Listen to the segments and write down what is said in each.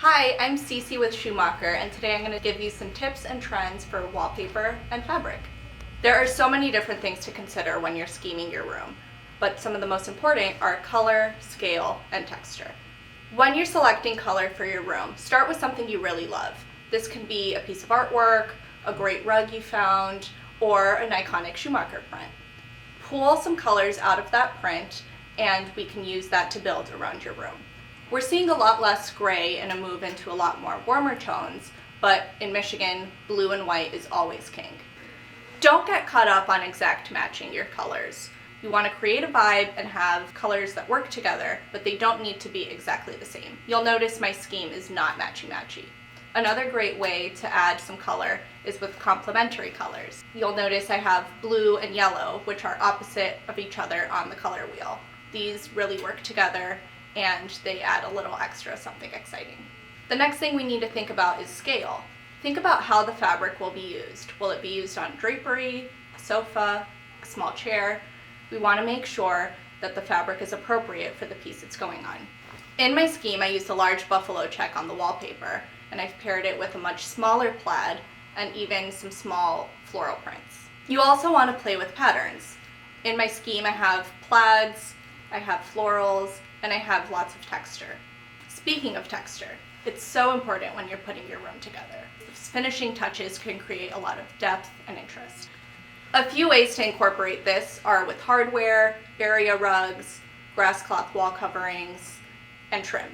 Hi, I'm Cece with Schumacher, and today I'm going to give you some tips and trends for wallpaper and fabric. There are so many different things to consider when you're scheming your room, but some of the most important are color, scale, and texture. When you're selecting color for your room, start with something you really love. This can be a piece of artwork, a great rug you found, or an iconic Schumacher print. Pull some colors out of that print, and we can use that to build around your room. We're seeing a lot less gray and a move into a lot more warmer tones, but in Michigan, blue and white is always king. Don't get caught up on exact matching your colors. You want to create a vibe and have colors that work together, but they don't need to be exactly the same. You'll notice my scheme is not matchy-matchy. Another great way to add some color is with complementary colors. You'll notice I have blue and yellow, which are opposite of each other on the color wheel. These really work together and they add a little extra something exciting. The next thing we need to think about is scale. Think about how the fabric will be used. Will it be used on drapery, a sofa, a small chair? We want to make sure that the fabric is appropriate for the piece it's going on. In my scheme, I used a large buffalo check on the wallpaper, and I've paired it with a much smaller plaid and even some small floral prints. You also want to play with patterns. In my scheme, I have plaids, I have florals, and I have lots of texture. Speaking of texture, it's so important when you're putting your room together. Finishing touches can create a lot of depth and interest. A few ways to incorporate this are with hardware, area rugs, grass cloth wall coverings, and trim.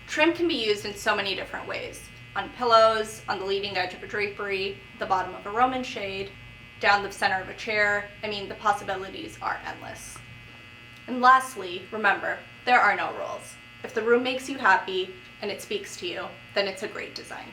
Trim can be used in so many different ways. On pillows, on the leading edge of a drapery, the bottom of a Roman shade, down the center of a chair. The possibilities are endless. And lastly, remember, there are no rules. If the room makes you happy and it speaks to you, then it's a great design.